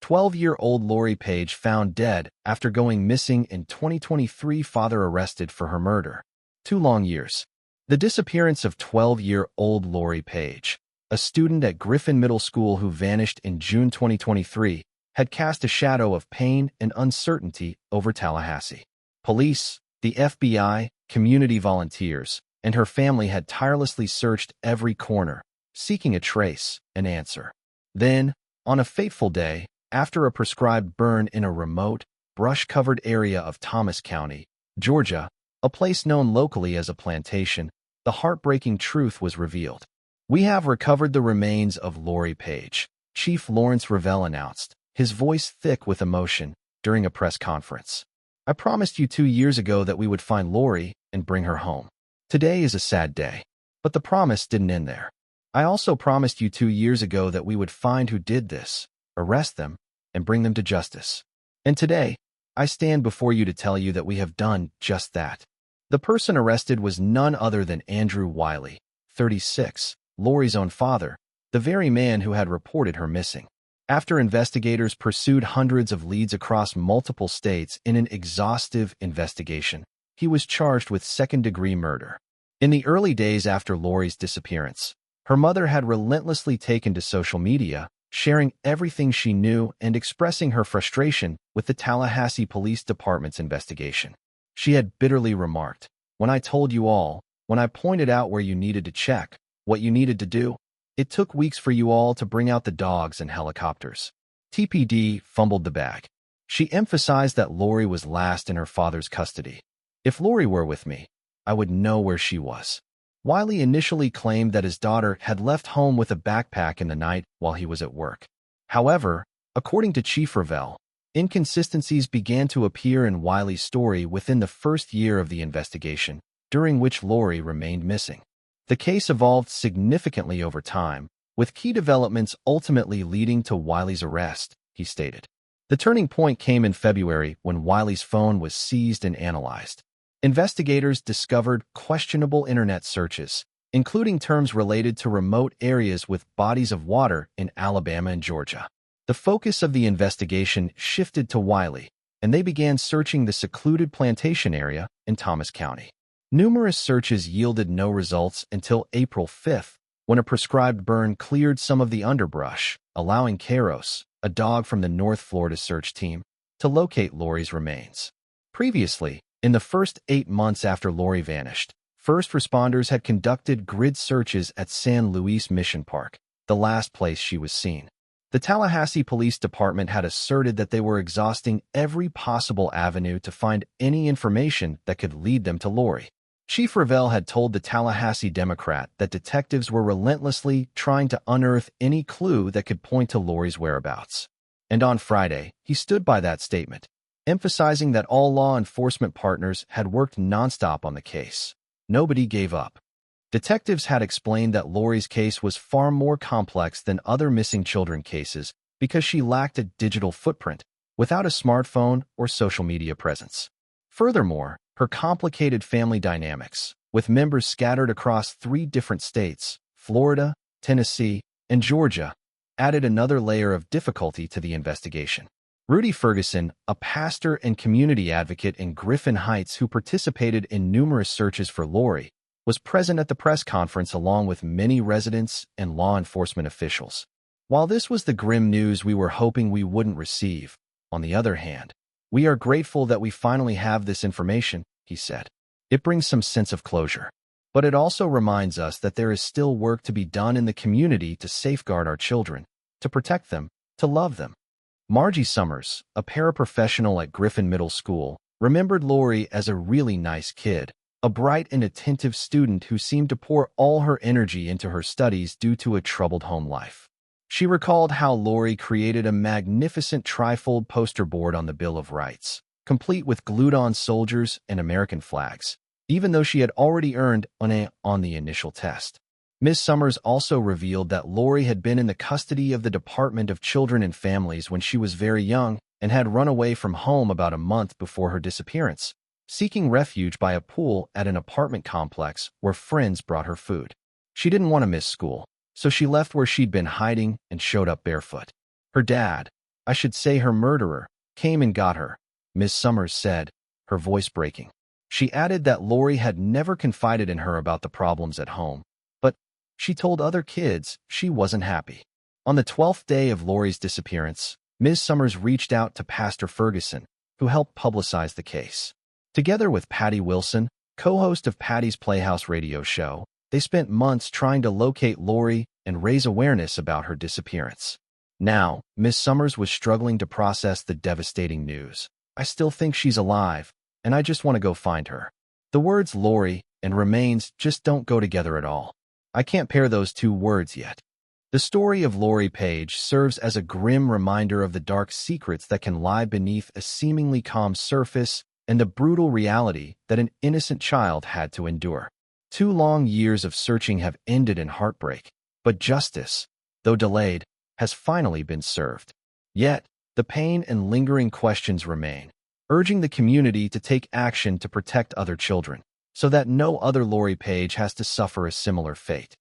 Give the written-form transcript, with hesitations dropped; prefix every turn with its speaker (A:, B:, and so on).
A: 12-year-old Lori Paige found dead after going missing in 2023, father arrested for her murder. 2 long years. The disappearance of 12-year-old Lori Paige, a student at Griffin Middle School who vanished in June 2023, had cast a shadow of pain and uncertainty over Tallahassee. Police, the FBI, community volunteers, and her family had tirelessly searched every corner, seeking a trace, an answer. Then, on a fateful day, after a prescribed burn in a remote, brush-covered area of Thomas County, Georgia, a place known locally as a plantation, the heartbreaking truth was revealed. "We have recovered the remains of Lori Paige," Chief Lawrence Ravel announced, his voice thick with emotion, during a press conference. "I promised you 2 years ago that we would find Lori and bring her home. Today is a sad day. But the promise didn't end there. I also promised you 2 years ago that we would find who did this, arrest them, and bring them to justice. And today, I stand before you to tell you that we have done just that." The person arrested was none other than Andrew Wiley, 36, Lori's own father, the very man who had reported her missing. After investigators pursued hundreds of leads across multiple states in an exhaustive investigation, he was charged with second-degree murder. In the early days after Lori's disappearance, her mother had relentlessly taken to social media, sharing everything she knew and expressing her frustration with the Tallahassee Police Department's investigation. She had bitterly remarked, "When I told you all, when I pointed out where you needed to check, what you needed to do, it took weeks for you all to bring out the dogs and helicopters." TPD fumbled the bag. She emphasized that Lori was last in her father's custody. "If Lori were with me, I would know where she was." Wiley initially claimed that his daughter had left home with a backpack in the night while he was at work. However, according to Chief Ravel, inconsistencies began to appear in Wiley's story within the first year of the investigation, during which Lori remained missing. The case evolved significantly over time, with key developments ultimately leading to Wiley's arrest, he stated. The turning point came in February when Wiley's phone was seized and analyzed. Investigators discovered questionable internet searches, including terms related to remote areas with bodies of water in Alabama and Georgia. The focus of the investigation shifted to Wiley, and they began searching the secluded plantation area in Thomas County. Numerous searches yielded no results until April 5th, when a prescribed burn cleared some of the underbrush, allowing Kairos, a dog from the North Florida search team, to locate Lori's remains. Previously, in the first 8 months after Lori vanished, first responders had conducted grid searches at San Luis Mission Park, the last place she was seen. The Tallahassee Police Department had asserted that they were exhausting every possible avenue to find any information that could lead them to Lori. Chief Ravel had told the Tallahassee Democrat that detectives were relentlessly trying to unearth any clue that could point to Lori's whereabouts. And on Friday, he stood by that statement, emphasizing that all law enforcement partners had worked nonstop on the case. Nobody gave up. Detectives had explained that Lori's case was far more complex than other missing children cases because she lacked a digital footprint, without a smartphone or social media presence. Furthermore, her complicated family dynamics, with members scattered across 3 different states, Florida, Tennessee, and Georgia, added another layer of difficulty to the investigation. Rudy Ferguson, a pastor and community advocate in Griffin Heights who participated in numerous searches for Lori, was present at the press conference along with many residents and law enforcement officials. "While this was the grim news we were hoping we wouldn't receive, on the other hand, we are grateful that we finally have this information," he said. "It brings some sense of closure. But it also reminds us that there is still work to be done in the community to safeguard our children, to protect them, to love them." Margie Summers, a paraprofessional at Griffin Middle School, remembered Lori as a really nice kid, a bright and attentive student who seemed to pour all her energy into her studies due to a troubled home life. She recalled how Lori created a magnificent trifold poster board on the Bill of Rights, complete with glued-on soldiers and American flags, even though she had already earned an A on the initial test. Ms. Summers also revealed that Lori had been in the custody of the Department of Children and Families when she was very young and had run away from home about a month before her disappearance, seeking refuge by a pool at an apartment complex where friends brought her food. She didn't want to miss school, so she left where she'd been hiding and showed up barefoot. Her dad, I should say her murderer, came and got her, Miss Summers said, her voice breaking. She added that Lori had never confided in her about the problems at home, but she told other kids she wasn't happy. On the 12th day of Lori's disappearance, Ms. Summers reached out to Pastor Ferguson, who helped publicize the case. Together with Patty Wilson, co-host of Patty's Playhouse radio show, they spent months trying to locate Lori and raise awareness about her disappearance. Now, Miss Summers was struggling to process the devastating news. I still think she's alive, and I just want to go find her. The words Lori and remains just don't go together at all. I can't pair those two words yet. The story of Lori Paige serves as a grim reminder of the dark secrets that can lie beneath a seemingly calm surface and the brutal reality that an innocent child had to endure. 2 long years of searching have ended in heartbreak, but justice, though delayed, has finally been served. Yet, the pain and lingering questions remain, urging the community to take action to protect other children, so that no other Lori Paige has to suffer a similar fate.